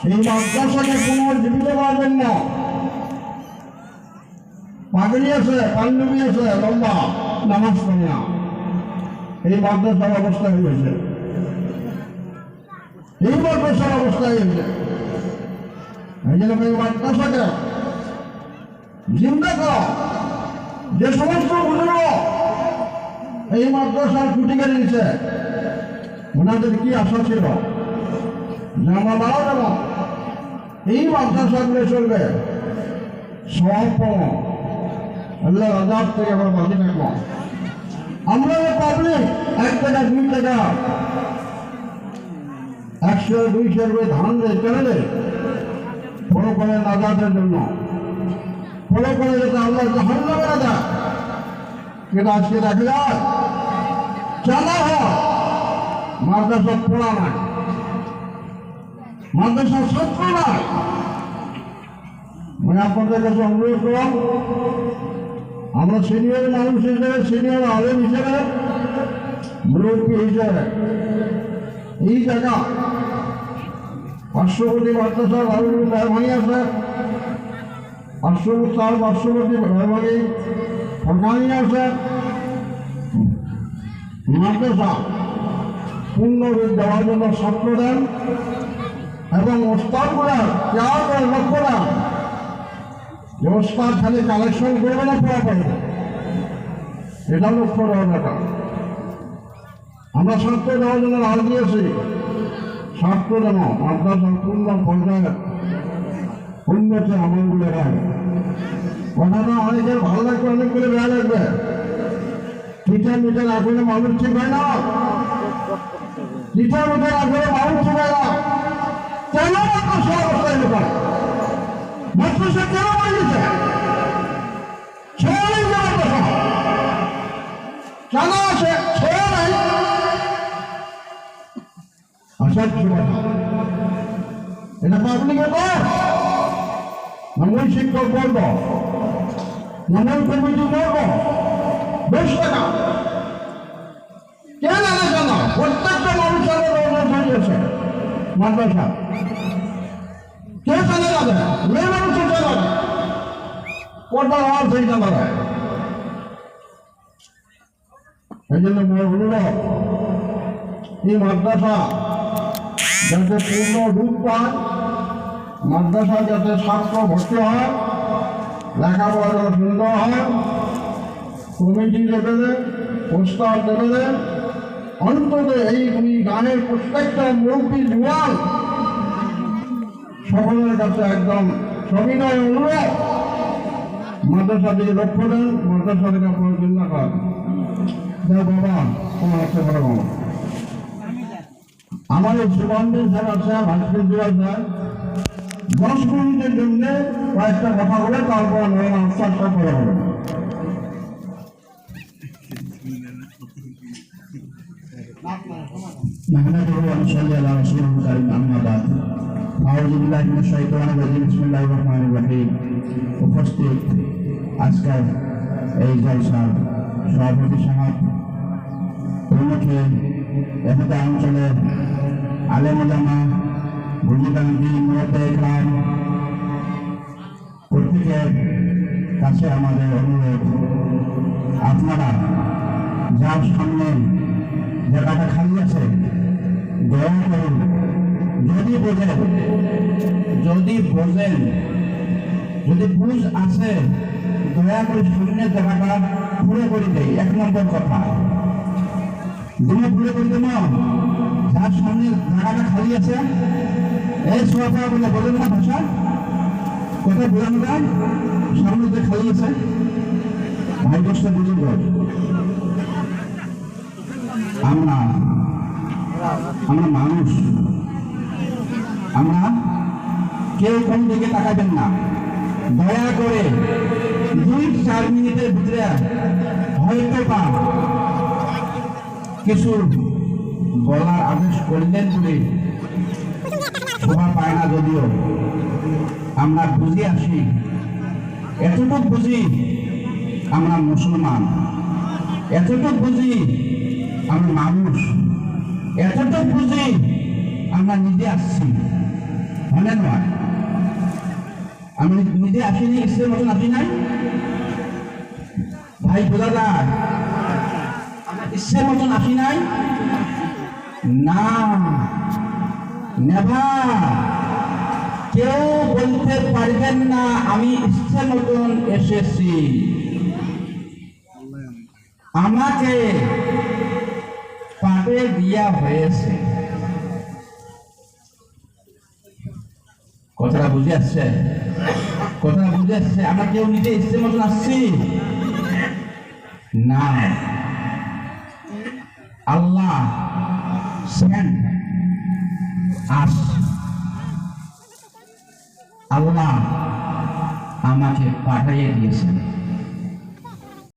এই মাদ্রাসাকে পুনর্জীবিত করার জন্য পাগড়ি আছে, পাঞ্জাবি আছে, লম্বা নামাজ পড়ে না, এই মাদ্রাসার অবস্থা হয়েছে, এই মাদ্রাসার অবস্থা হয়েছে। এই জন্য এই মাদ্রাসাকে জিন্দা করা, যে সমস্ত বুজুর্গ এই মাদ্রাসার খুঁটি কেড়ে নিচ্ছে, ওনাদের কি আশা ছিল যে আমরা মারা যাব, এই মাদ্রাসাগুলো চলবে সব আল্লাহ আজাদ থেকে আমরা বাঁচি থাকবো। আমরা পাবলিক 1 টাকা 2 টাকা 100 200 করে ধান দেয় চলে দেয়, ফলো করে নাজাতের জন্য, ফলো করে যাতে আল্লাহ জাহান্নামে না যায়। কিন্তু আজকে দেখা যায় চালা হয় মাদ্রাসা পড়া নাই, মাদ্রাসার ছাত্র নাই। মানে আপনাদের কাছে অনুরোধ করলাম, আমরা সিনিয়র মানুষ হিসেবে, সিনিয়র আলেম হিসেবে, মুরব্বী হিসেবে এই জায়গা পার্শ্ববর্তী মাদ্রাসা রাহুল মেহরবানি আছে, পার্শ্ববর্তী মেহরবানি ফরকানি আছে, মাদ্রাসা পূর্ণরূপ দেওয়ার জন্য ছাত্র দেন এবং ওস্তাদগুলার কেয়ার করে লক্ষ্য দেন যে ওস্তাদ খালি কালেকশন করবে না, পড়া পারবে, এটা লক্ষ্য দেওয়ার ব্যাপার। আমরা ছাত্র দেওয়ার জন্য রাজ দিয়েছি, ছাত্র যেন মাদ্রাসার পূর্ণ পর্যায়ে উন্নতি আমলগুলো হয়। কথাটা অনেকের ভালো লাগবে, অনেকগুলো বেড়া লাগবে। টিচার মিটার আসলে মানুষ ঠিক হয় না, টিচার মিটার আসলে মানুষ ঠিক হয় না। কেন মাদ্রাসা অবস্থায় লোক মাদ্রাসা কেন বানিয়েছে? ছেড়ে নেই মাদ্রাসা, কেন আছে ছেড়ে নাই? আসার এটা পাবলিকের কর, মূল শিক্ষক বলব, মূল কমিটি বলব, বেশ টাকা কেন আনে জানা? প্রত্যেকটা মানুষের হয়েছে মাদ্রাসা, কে জানে যাবে? মেয়ে মানুষের জানা পর্দার আওয়াজ হয়ে জানা যায়। এই জন্য অনুরোধ, এই মাদ্রাসা যাতে পূর্ণ রূপ পায়, মাদ্রাসা যাতে ছাত্র ভর্তি হয়, লেখাপড়া যাতে সুন্দর হয়, কমিটি লেভেলে, প্রস্তাব লেভেলে, অন্তত এই গানের প্রত্যেকটা মুরব্বী জুয়ান সকলের কাছে একদম সবিনয় অনুরোধ, মাদ্রাসা দিকে লক্ষ্য দেন, মাদ্রাসা থেকে আপনার চিন্তা করেন। বাবা তোমার আছে বড় বাবা, আমার এই সুগন্ধের স্যার আছে, ভাস্কর দিওয়াল স্যার 10 মিনিটের জন্য কয়েকটা কথা বলে তারপর নয় আনসার সব করা হবে। উপস্থিত আজকের এই জলসার সভাপতি সমাজ প্রমুখে এখানে অঞ্চলের আলেম ওলামা, বুঝিবান্ধি, মুরব্বি ইকরাম, প্রত্যেকের কাছে আমাদের অনুরোধ, আপনারা যার সামনে জায়গাটা খালি আছে দয়া করুন, যদি বুঝ আছে দয়া করে শরীরের জায়গাটা পুরো করে দেয়। 1 নম্বর কথা, দুটো পুরো করে দেব, যার সামনে জায়গাটা খালি আছে এই সোফা বলে বলেন না ভাষা, কোথায় বোঝানো যায়? সামনে যে খালি আছে ভাই দশটা বুঝুন। আমরা মানুষ, আমরা কেউ কোন দিকে তাকাবেন না, দয়া করে 2-4 মিনিটের ভিতরে হয়তো বা কিছু বলার আদেশ করলেন বলে শোভা পায় না, যদিও আমরা বুঝে আসি, এতটুকু বুঝি আমরা মুসলমান, এতটুকু বুঝি আমরা মানুষ, এতটুকু বুঝি আমরা নিজে আসছি। হলে নয়। আমি নিজে আসিনি, ইচ্ছের মতন আসি নাই ভাই বোঝাদার, আমার ইচ্ছের মতন আসি নাই না, নেভার। কেউ বলতে পারবেন না আমি ইচ্ছের মতন এসেছি। আমাকে পাবে দিয়া হয়েছে। কথাটা বুঝে আসছে? কথাটা বুঝে আসছে? আমরা কেউ নিজে ইচ্ছের মতন আসছি না, আল্লাহ সেন্ড আস, আল্লাহ আমাকে পাঠিয়ে দিয়েছেন।